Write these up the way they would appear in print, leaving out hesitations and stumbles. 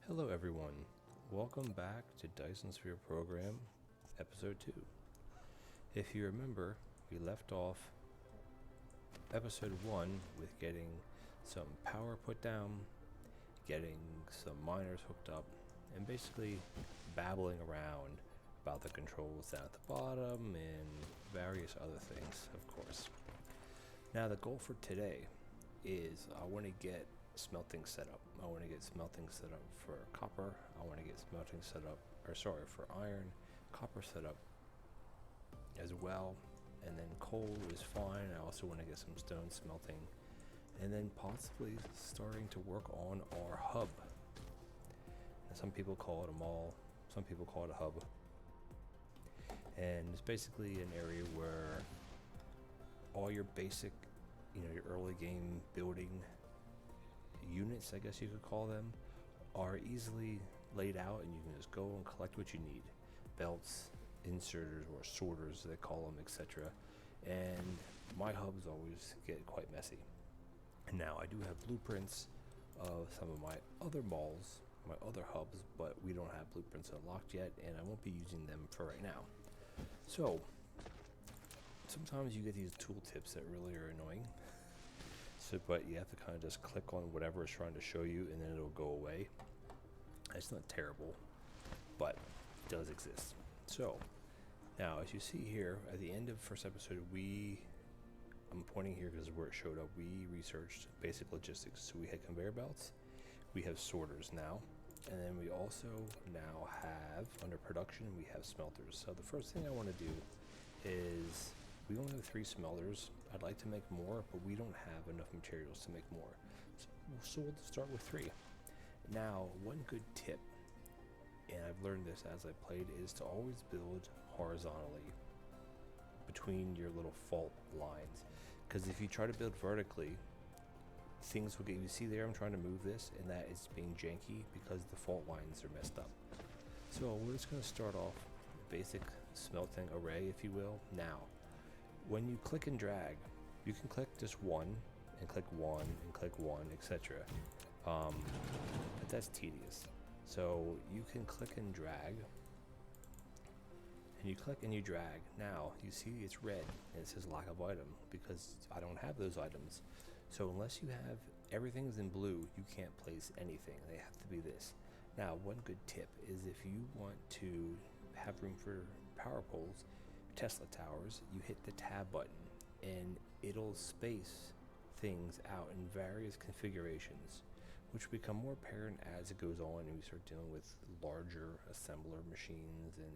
Hello everyone, welcome back to Dyson Sphere Program, Episode 2. If you remember, we left off Episode 1 with getting some power put down, getting some miners hooked up, and basically babbling around about the controls down at the bottom and various other things, of course. Now the goal for today is I want to get smelting set up. I want to get smelting set up for copper. I want to get smelting set up, for iron, copper set up as well. And then coal is fine. I also want to get some stone smelting. And then possibly starting to work on our hub. And some people call it a mall. Some people call it a hub. And it's basically an area where all your basic, your early game building units, I guess you could call them, are easily laid out, and you can just go and collect what you need. Belts, inserters, or sorters they call them, etc. And my hubs always get quite messy. Now I do have blueprints of some of my other malls, my other hubs, but we don't have blueprints unlocked yet, and I won't be using them for right now. So sometimes you get these tooltips that really are annoying. But you have to kind of just click on whatever it's trying to show you, and then it'll go away. It's not terrible, but it does exist. So now, as you see here at the end of the first episode, I'm pointing here because where it showed up, we researched basic logistics. So we had conveyor belts, we have sorters now, and then we also now have, under production, we have smelters. So the first thing I want to do is, we only have 3 smelters. I'd like to make more, but we don't have enough materials to make more. So we'll start with 3. Now, one good tip, and I've learned this as I played, is to always build horizontally between your little fault lines. Because if you try to build vertically, things will get, you see there I'm trying to move this, and that is being janky because the fault lines are messed up. So we're just going to start off basic smelting array, if you will. Now, when you click and drag, you can click just one, and click one, and click one, etc. But that's tedious. So you can click and drag, and you click and you drag. Now you see it's red, and it says lack of item, because I don't have those items. So unless you have everything's in blue, you can't place anything. They have to be this. Now, one good tip is if you want to have room for power poles, Tesla towers, you hit the tab button and it'll space things out in various configurations, which become more apparent as it goes on and we start dealing with larger assembler machines and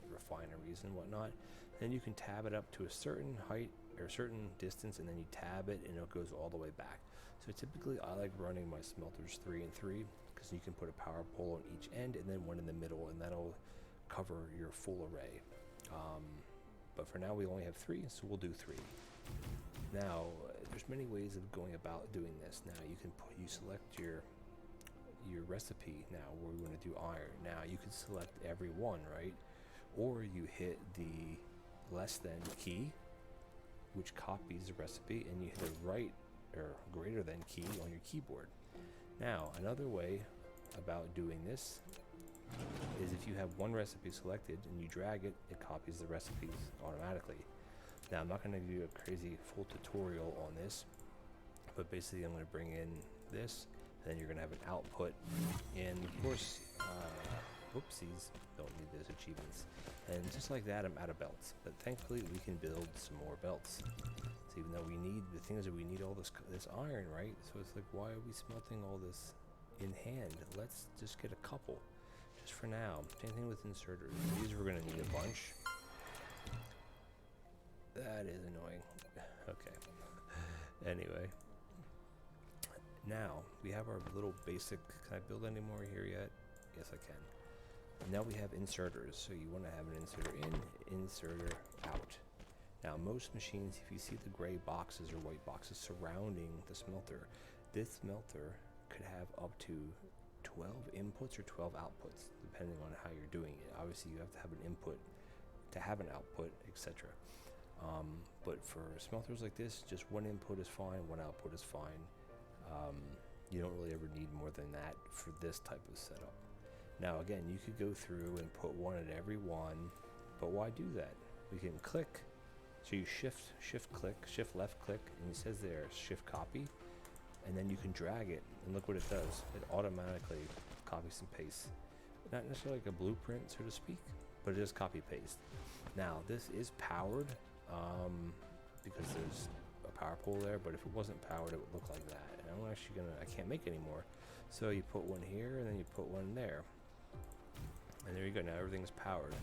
refineries and whatnot. Then you can tab it up to a certain height or a certain distance, and then you tab it and it goes all the way back. So typically I like running my smelters 3 and 3 because you can put a power pole on each end and then one in the middle, and that'll cover your full array. But for now we only have 3, so we'll do 3. Now there's many ways of going about doing this. Now you select your recipe. Now where we want to do iron. Now you can select every one, right? Or you hit the less than key, which copies the recipe, and you hit the right or greater than key on your keyboard. Now another way about doing this is if you have one recipe selected and you drag it, it copies the recipes automatically. Now I'm not going to do a crazy full tutorial on this, but basically I'm going to bring in this, and then you're going to have an output, and of course, whoopsies, don't need those achievements. And just like that, I'm out of belts, but thankfully we can build some more belts. So even though we need the things that we need all this iron, right? So it's like, why are we smelting all this in hand? Let's just get a couple. For now, same thing with inserters. These we're going to need a bunch. That is annoying. Okay. Anyway. Now, we have our little basic... Can I build any more here yet? Yes, I can. Now we have inserters. So you want to have an inserter in, inserter out. Now, most machines, if you see the gray boxes or white boxes surrounding the smelter, this smelter could have up to 12 inputs or 12 outputs, depending on how you're doing it. Obviously, you have to have an input to have an output, etc. But for smelters like this, just one input is fine, one output is fine. You don't really ever need more than that for this type of setup. Now again, you could go through and put one at every one, but why do that? We can click, so you shift click, shift left click, and it says there shift copy, and then you can drag it, and look what it does. It automatically copies and pastes. Not necessarily like a blueprint, so to speak, but it is copy paste. Now this is powered, because there's a power pole there, but if it wasn't powered, it would look like that. And I'm actually I can't make any more. So you put one here, and then you put one there. And there you go, now everything's powered.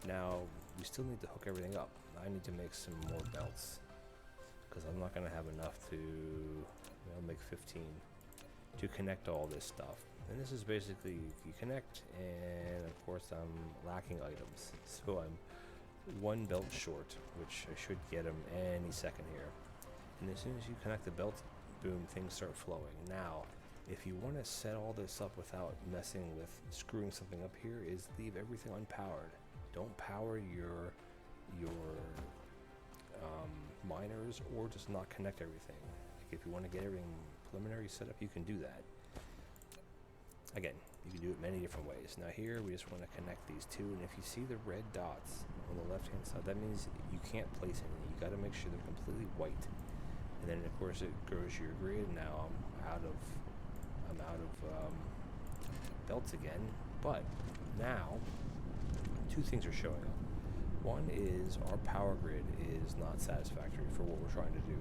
Now, we still need to hook everything up. I need to make some more belts, because I'm not gonna have enough to, make 15 to connect all this stuff. And this is basically, you connect, and of course I'm lacking items. So I'm one belt short, which I should get them any second here. And as soon as you connect the belt, boom, things start flowing. Now, if you want to set all this up without messing with screwing something up here, is leave everything unpowered. Don't power your miners, or just not connect everything. Like if you want to get everything preliminary set up, you can do that. Again, you can do it many different ways. Now here, we just want to connect these two, and if you see the red dots on the left-hand side, that means you can't place anything. You got to make sure they're completely white. And then of course it grows your grid. Now I'm out of belts again, but now two things are showing up. One is our power grid is not satisfactory for what we're trying to do,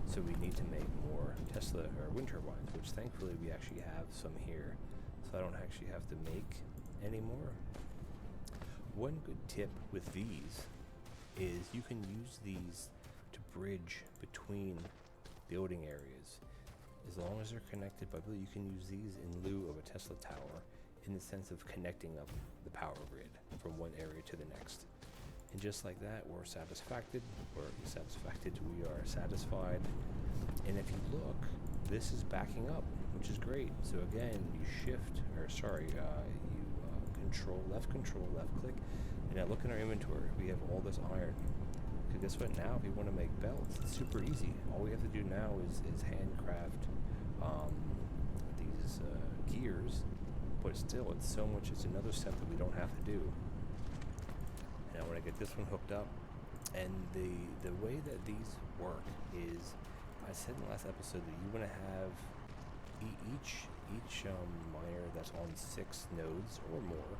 so we need to make more Tesla or wind turbines, which thankfully we actually have some here, so I don't actually have to make any more. One good tip with these is you can use these to bridge between building areas. As long as they're connected by blue, you can use these in lieu of a Tesla tower, in the sense of connecting up the power grid from one area to the next. And just like that, we're satisfied. We are satisfied. And if you look, this is backing up, which is great. So again, you control left click, and now look in our inventory. We have all this iron. Because guess what? Now, if you want to make belts, it's super easy. All we have to do now is handcraft these gears, but still, it's so much. It's another step that we don't have to do. And I want to get this one hooked up. And the way that these work is, I said in the last episode that you want to have each miner that's on 6 nodes or more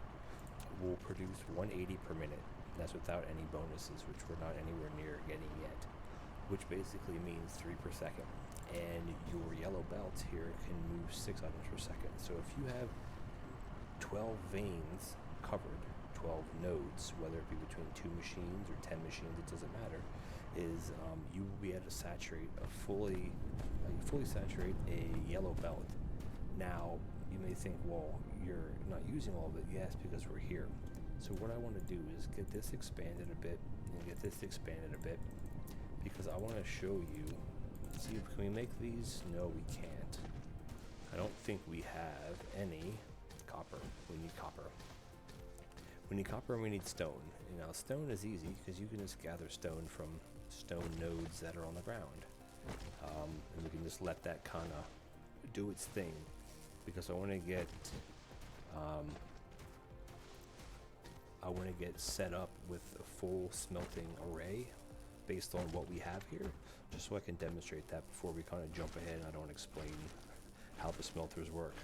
will produce 180 per minute. That's without any bonuses, which we're not anywhere near getting yet, which basically means 3 per second. And your yellow belts here can move 6 items per second. So if you have 12 veins covered, 12 nodes, whether it be between 2 machines or 10 machines, it doesn't matter, is you will be able to saturate fully saturate a yellow belt. Now, you may think, well, you're not using all of it. Yes, because we're here. So what I want to do is get this expanded a bit, and get this expanded a bit, because I want to show you, see, can we make these? No, we can't. I don't think we have any copper. We need copper. We need copper and we need stone. And now stone is easy, because you can just gather stone from stone nodes that are on the ground. And we can just let that kind of do its thing, because I want to get set up with a full smelting array based on what we have here, just so I can demonstrate that before we kind of jump ahead and I don't explain how the smelters work.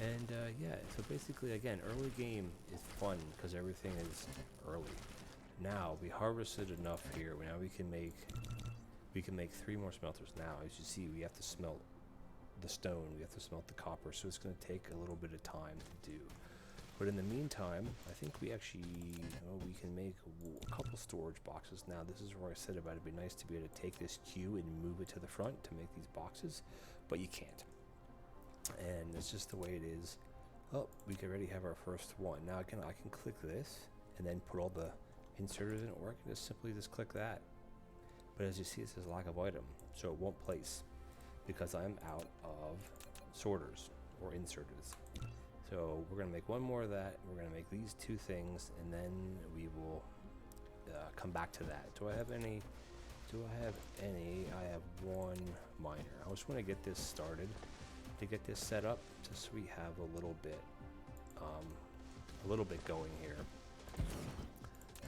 And yeah, so basically, again, early game is fun because everything is early. Now we harvested enough here. Now we can make 3 more smelters. Now, as you see, we have to smelt the stone, we have to smelt the copper, so it's going to take a little bit of time to do. But in the meantime, I think we actually, we can make a couple storage boxes. Now, this is where I said about it'd be nice to be able to take this queue and move it to the front to make these boxes, but you can't. And it's just the way it is. Oh, we can already have our first one. Now, again, I can click this and then put all the inserters in, or I can just simply click that. But as you see, it says lack of item, so it won't place because I'm out of sorters or inserters. So we're going to make one more of that. We're going to make these 2 things, and then we will come back to that. Do I have any Do I have any? I have one miner. I just want to get this started, to get this set up, just so we have a little bit going here.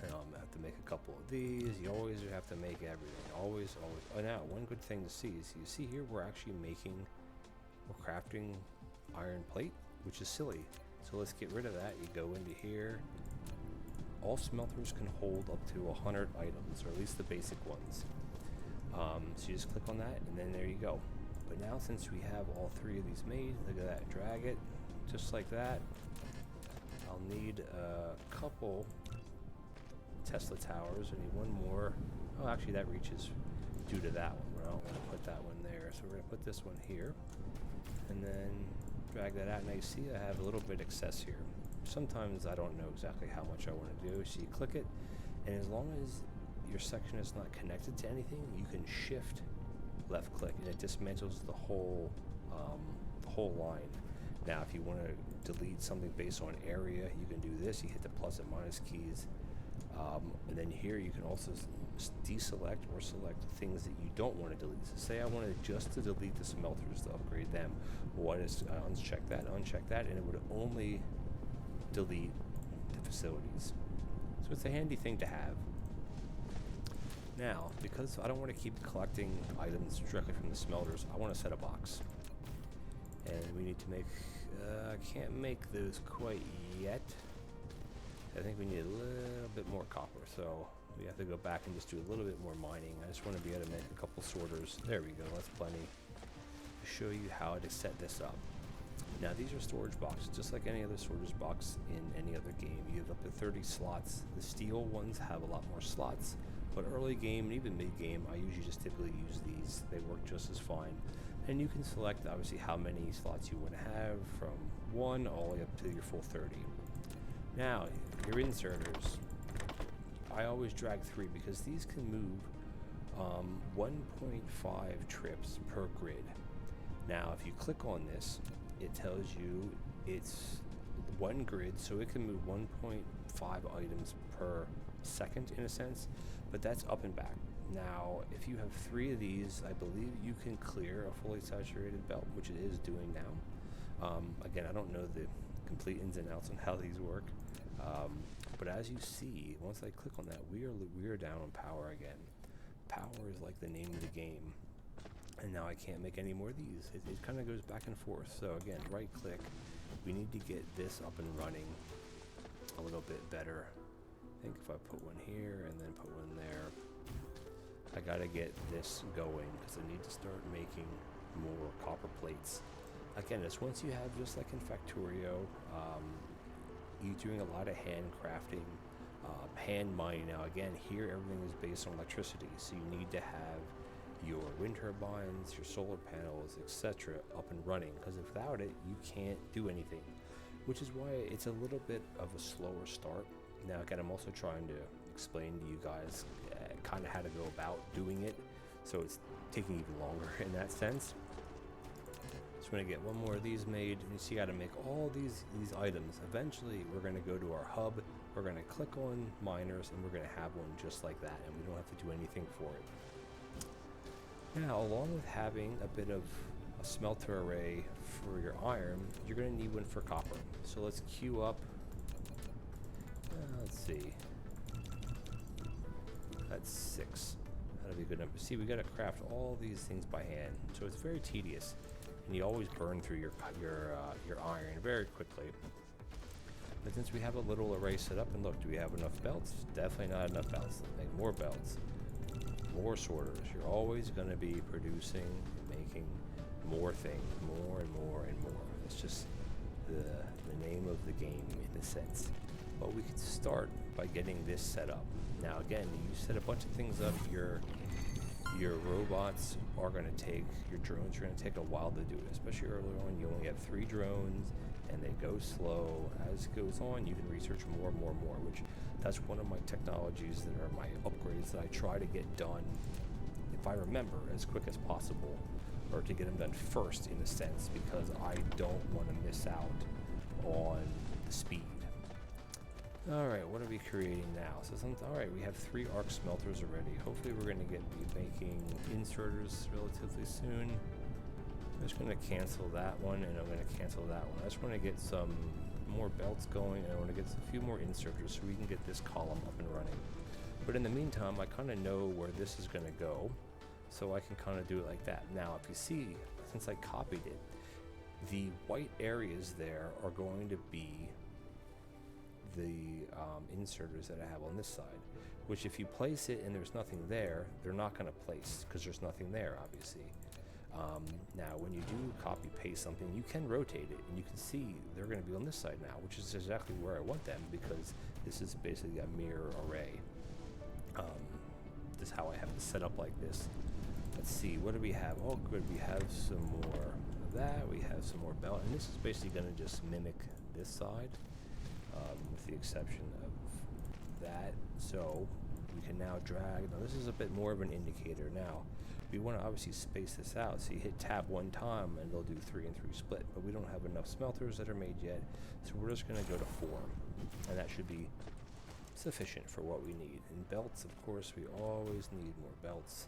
And I'm gonna have to make a couple of these. You always have to make everything. Always. Oh, now one good thing to see is you see here we're crafting iron plate, which is silly. So let's get rid of that. You go into here. All smelters can hold up to 100 items, or at least the basic ones. So you just click on that, and then there you go. But now, since we have all 3 of these made, look at that. Drag it, just like that. I'll need a couple Tesla towers. I need one more. Oh, actually, that reaches due to that one. I don't want to put that one there, so we're going to put this one here. And then drag that out. Now you see I have a little bit excess here. Sometimes I don't know exactly how much I want to do. So you click it, and as long as your section is not connected to anything, you can shift left click, and it dismantles the whole line. Now if you want to delete something based on area, you can do this. You hit the plus and minus keys, and then here you can also deselect or select things that you don't want to delete. So say I wanted just to delete the smelters to upgrade them. Well, I just uncheck that, and it would only delete the facilities. So it's a handy thing to have. Now, because I don't want to keep collecting items directly from the smelters, I want to set a box. And we need to make, I can't make those quite yet. I think we need a little bit more copper, so we have to go back and just do a little bit more mining. I just want to be able to make a couple sorters. There we go, that's plenty. To show you how to set this up. Now these are storage boxes, just like any other storage box in any other game. You have up to 30 slots. The steel ones have a lot more slots, but early game and even mid game, I usually just typically use these. They work just as fine. And you can select obviously how many slots you want to have, from 1 all the way up to your full 30. Now, your inserters, I always drag 3 because these can move 1.5 trips per grid. Now, if you click on this, it tells you it's 1 grid, so it can move 1.5 items per second in a sense, but that's up and back. Now, if you have 3 of these, I believe you can clear a fully saturated belt, which it is doing now. Again, I don't know the complete ins and outs on how these work, but as you see, once I click on that, we are down on power again. Power is like the name of the game. And now I can't make any more of these. It kind of goes back and forth. So again, right click. We need to get this up and running a little bit better. I think if I put one here and then put one there, I gotta get this going because I need to start making more copper plates. Again, it's once you have, just like in Factorio, you're doing a lot of hand crafting, hand mining. Now again, here everything is based on electricity, so you need to have your wind turbines, your solar panels, etc. up and running, because without it you can't do anything, which is why it's a little bit of a slower start. Now again, I'm also trying to explain to you guys kind of how to go about doing it, so it's taking even longer in that sense. Just want to get one more of these made, and you see how to make all these items. Eventually we're going to go to our hub, we're going to click on miners, and we're going to have one just like that, and we don't have to do anything for it. Now, along with having a bit of a smelter array for your iron, you're going to need one for copper. So let's queue up, let's see, that's 6. That'll be a good number. See, we got to craft all these things by hand, so it's very tedious, and you always burn through your iron very quickly. But since we have a little array set up, and look, do we have enough belts? Definitely not enough belts. Let's make more belts. More sorters. You're always going to be producing, making more things, more and more and more. It's just the name of the game in a sense. But we could start by getting this set up. Now again, you set a bunch of things up. Your robots are going to take, your drones are going to take a while to do it, especially early on. You only have 3 drones, and they go slow. As it goes on, you can research more and more and more, which that's one of my technologies that are my upgrades that I try to get done, if I remember, as quick as possible, or to get them done first in a sense, because I don't want to miss out on the speed. Alright, what are we creating now? So alright, we have 3 arc smelters already. Hopefully we're going to be making inserters relatively soon. I'm just going to cancel that one, and I'm going to cancel that one. I just want to get some more belts going, and I want to get a few more inserters so we can get this column up and running. But in the meantime, I kind of know where this is going to go, so I can kind of do it like that. Now, if you see, since I copied it, the white areas there are going to be the inserters that I have on this side, which if you place it and there's nothing there, they're not going to place because there's nothing there, obviously. Now, when you do copy paste something, you can rotate it, and you can see they're going to be on this side now, which is exactly where I want them, because this is basically a mirror array. This is how I have it set up like this. Let's see, what do we have? Oh, good, we have some more of that. We have some more belt, and this is basically going to just mimic this side, with the exception of that. So we can now drag. Now this is a bit more of an indicator. Now we want to obviously space this out, so you hit tab one time and they'll do 3 and 3 split, but we don't have enough smelters that are made yet, so we're just going to go to 4, and that should be sufficient for what we need. And belts, of course, we always need more belts.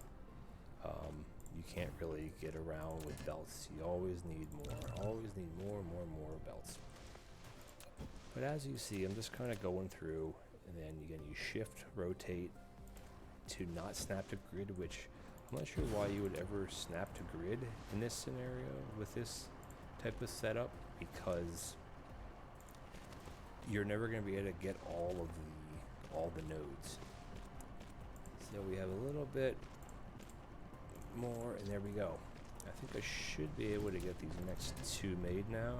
You can't really get around with belts. You always need more belts. But as you see, I'm just kind of going through, and then again you shift rotate to not snap to grid, which I'm not sure why you would ever snap to grid in this scenario with this type of setup, because you're never going to be able to get all the nodes. So we have a little bit more, and there we go. I think I should be able to get these next 2 made now.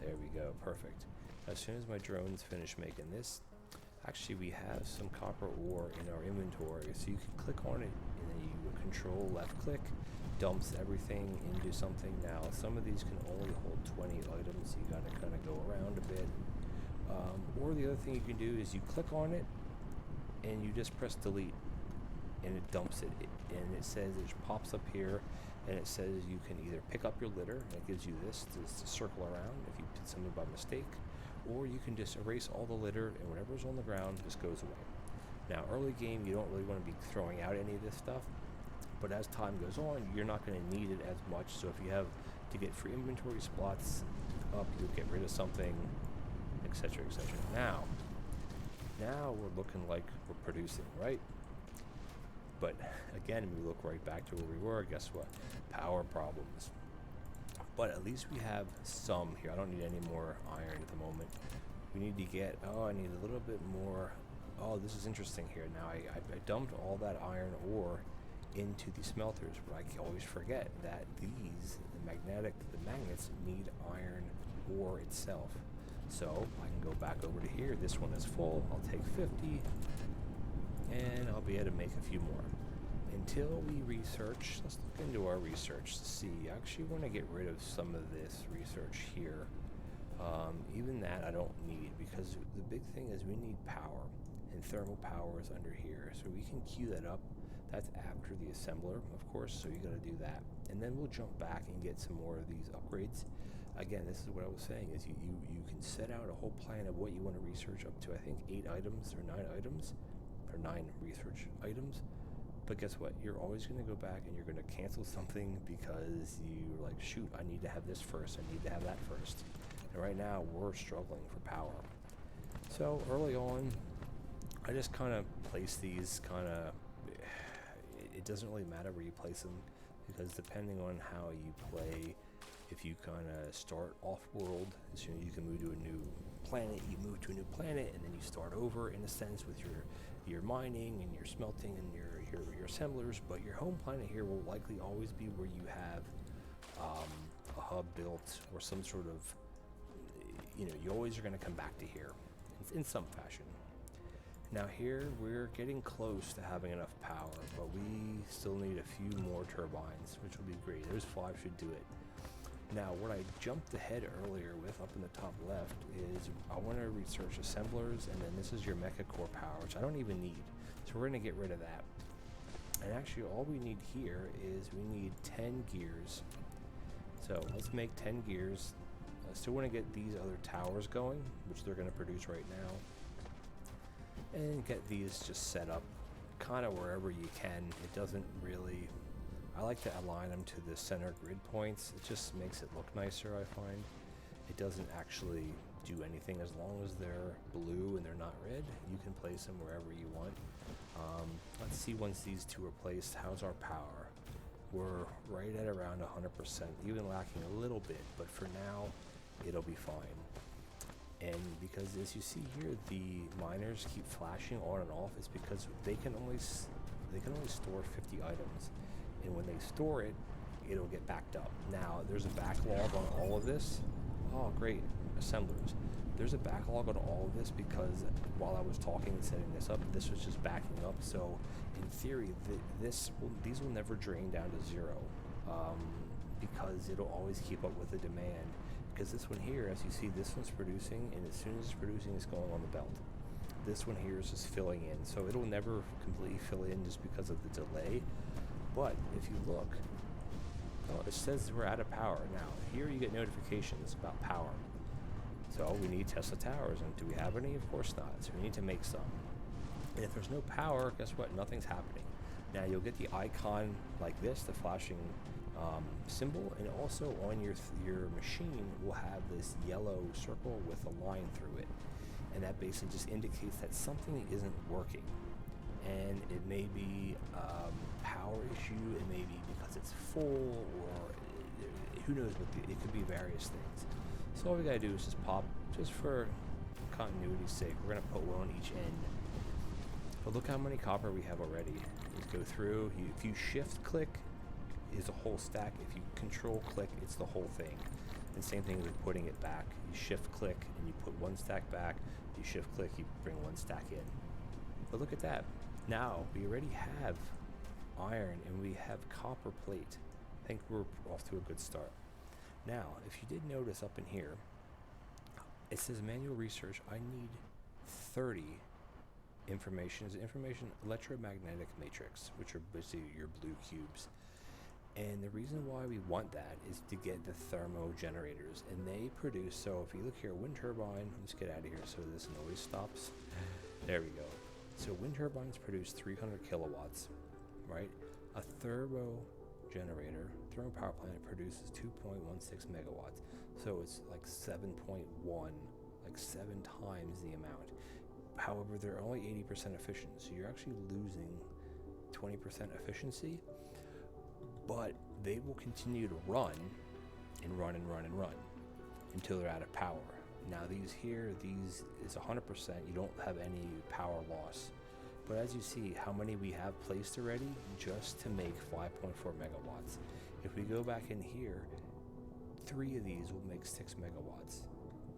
There we go, perfect. As soon as my drones finish making this, actually we have some copper ore in our inventory, so you can click on it and then you control left click, dumps everything into something. Now some of these can only hold 20 items, so you gotta kind of go around a bit. Or the other thing you can do is you click on it and you just press delete, and it dumps it, and it says, it pops up here, and it says you can either pick up your litter, and it gives you this to circle around if you did something by mistake, or you can just erase all the litter, and whatever's on the ground just goes away. Now, early game, you don't really want to be throwing out any of this stuff, but as time goes on, you're not going to need it as much, so if you have to get free inventory spots up, you'll get rid of something, etc., etc. Now we're looking like we're producing, right? But again, we look right back to where we were. Guess what? Power problems. But at least we have some here. I don't need any more iron at the moment. We need to get, I need a little bit more. Oh, this is interesting here. Now I dumped all that iron ore into the smelters, but I always forget that the magnets need iron ore itself. So I can go back over to here. This one is full. I'll take 50, and I'll be able to make a few more. Until we research, let's look into our research to see. I actually want to get rid of some of this research here. Even that I don't need, because the big thing is we need power, and thermal power is under here. So we can queue that up. That's after the assembler, of course, so you got to do that. And then we'll jump back and get some more of these upgrades. Again, this is what I was saying, is you can set out a whole plan of what you want to research up to, I think 8 items or 9 items, or 9 research items. But guess what? You're always going to go back and you're going to cancel something because you're like, shoot, I need to have this first. I need to have that first. And right now, we're struggling for power. So early on, I just kind of place these it doesn't really matter where you place them, because depending on how you play, if you kind of start off-world, as soon as you can move to a new planet, you move to a new planet, and then you start over in a sense with your mining and your smelting and your assemblers. But your home planet here will likely always be where you have a hub built or some sort of, you always are going to come back to here in some fashion. Now here we're getting close to having enough power, but we still need a few more turbines, which will be great. Those 5 should do it. Now, what I jumped ahead earlier with up in the top left is I want to research assemblers, and then this is your mecha core power, which I don't even need. So we're going to get rid of that. And actually, all we need here is we need 10 gears. So let's make 10 gears. I still want to get these other towers going, which they're going to produce right now. and get these just set up kind of wherever you can. It doesn't really, I like to align them to the center grid points. It just makes it look nicer, I find. It doesn't actually do anything. As long as they're blue and they're not red, you can place them wherever you want. Let's see, once these two are placed, how's our power? We're right at around 100%, even lacking a little bit, but for now it'll be fine. And because, as you see here, the miners keep flashing on and off, is because they can only store 50 items, and when they store it, it'll get backed up. Now there's a backlog on all of this. Oh great, assemblers. There's a backlog on all of this because while I was talking and setting this up, this was just backing up. So in theory, these will never drain down to zero, because it'll always keep up with the demand. Because this one here, as you see, this one's producing, and as soon as it's producing, it's going on the belt. This one here is just filling in, so it'll never completely fill in just because of the delay. But if you look, oh, it says we're out of power. Now here you get notifications about power. So we need Tesla towers, and do we have any? Of course not. So we need to make some. And if there's no power, guess what? Nothing's happening. Now you'll get the icon like this, the flashing symbol, and also on your machine will have this yellow circle with a line through it, and that basically just indicates that something isn't working. And it may be power issue, it may be because it's full, or who knows what it could be various things. So all we gotta do is just pop, just for continuity's sake, we're gonna put one on each end. But look how many copper we have already. You go through, if you shift click, is a whole stack. If you control click, it's the whole thing. And same thing with putting it back. You shift click and you put one stack back. You shift click, you bring one stack in. But look at that. Now we already have iron and we have copper plate. I think we're off to a good start. Now, if you did notice up in here, it says manual research. I need 30 information electromagnetic matrix, which are basically your blue cubes. And the reason why we want that is to get the thermo generators, and they produce, so if you look here, wind turbine, let's get out of here so this noise stops. There we go. So wind turbines produce 300 kilowatts, right? A thermo generator, thermal power plant, produces 2.16 megawatts. So it's like 7.1, like 7 times the amount. However, they're only 80% efficient, so you're actually losing 20% efficiency. But they will continue to run and run and run and run until they're out of power. Now these is 100%, you don't have any power loss. But as you see how many we have placed already just to make 5.4 megawatts. If we go back in here, 3 of these will make 6 megawatts.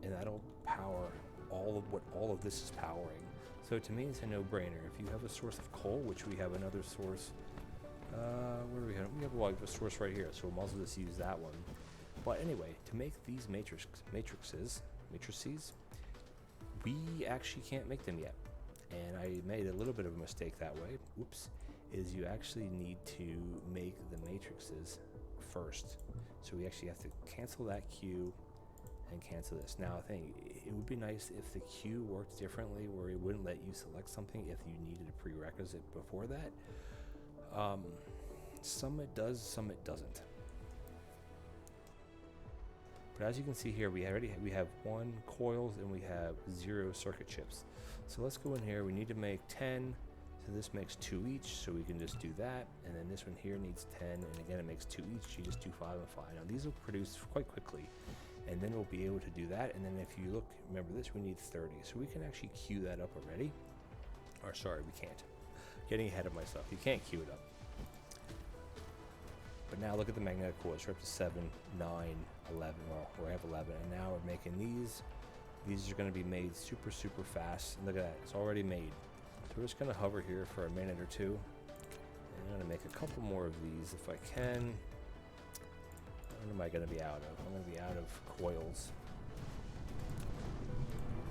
And that'll power all of what all of this is powering. So to me it's a no-brainer. If you have a source of coal, which we have another source, where do we have? We have a source right here, so we might as well just use that one. But anyway, to make these matrices, we actually can't make them yet. And I made a little bit of a mistake that way. Oops. Is you actually need to make the matrices first. So we actually have to cancel that queue and cancel this. Now I think it would be nice if the queue worked differently, where it wouldn't let you select something if you needed a prerequisite before that. Some it does, some it doesn't. But as you can see here, we have 1 coils and we have 0 circuit chips. So let's go in here. We need to make 10. So this makes 2 each. So we can just do that. And then this one here needs 10. And again, it makes 2 each. You just do 5 and 5. Now these will produce quite quickly. And then we'll be able to do that. And then if you look, remember this, we need 30. So we can actually queue that up already. Or sorry, we can't. Getting ahead of myself. You can't queue it up. But now look at the magnetic coils. We're up to 7, 9, 11. Well, we have 11. And now we're making these. These are going to be made super, super fast. And look at that. It's already made. So we're just going to hover here for a minute or two. And I'm going to make a couple more of these if I can. What am I going to be out of? I'm going to be out of coils.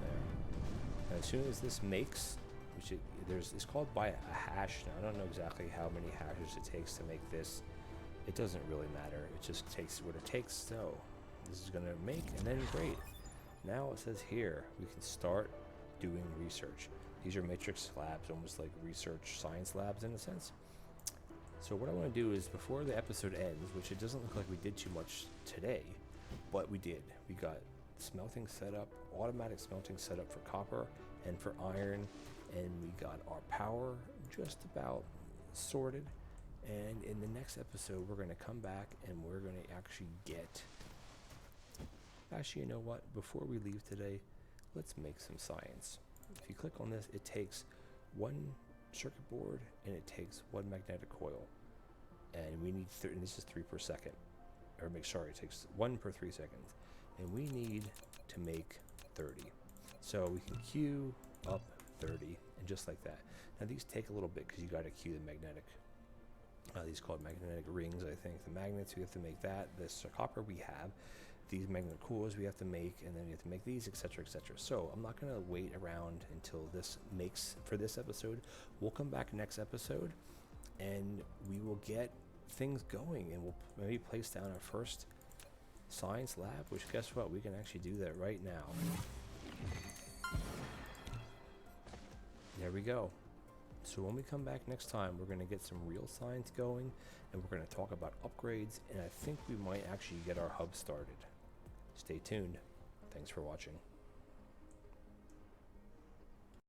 There. And as soon as this makes, which it's called by a hash. Now, I don't know exactly how many hashes it takes to make this. It doesn't really matter. It just takes what it takes. So this is going to make, and then great. Now it says here we can start doing research. These are matrix labs, almost like research science labs in a sense. So what I want to do is, before the episode ends, which it doesn't look like we did too much today, but we did. We got smelting set up, automatic smelting set up for copper and for iron, and we got our power just about sorted. And in the next episode, we're going to come back and we're going to actually get... Actually, you know what? Before we leave today, let's make some science. If you click on this, it takes one circuit board and it takes one magnetic coil. And we need, and this is 3 per second. Or sorry, it takes 1 per 3 seconds. And we need to make 30. So we can queue up 30, and just like that. Now these take a little bit because you got to queue the magnetic. These called magnetic rings, I think. The magnets, we have to make that. This copper we have. These magnetic coils we have to make, and then we have to make these, etc., etc. So I'm not going to wait around until this makes for this episode. We'll come back next episode, and we will get things going, and we'll maybe place down our first science lab, which guess what? We can actually do that right now. There we go. So when we come back next time, we're going to get some real science going, and we're going to talk about upgrades, and I think we might actually get our hub started. Stay tuned. Thanks for watching.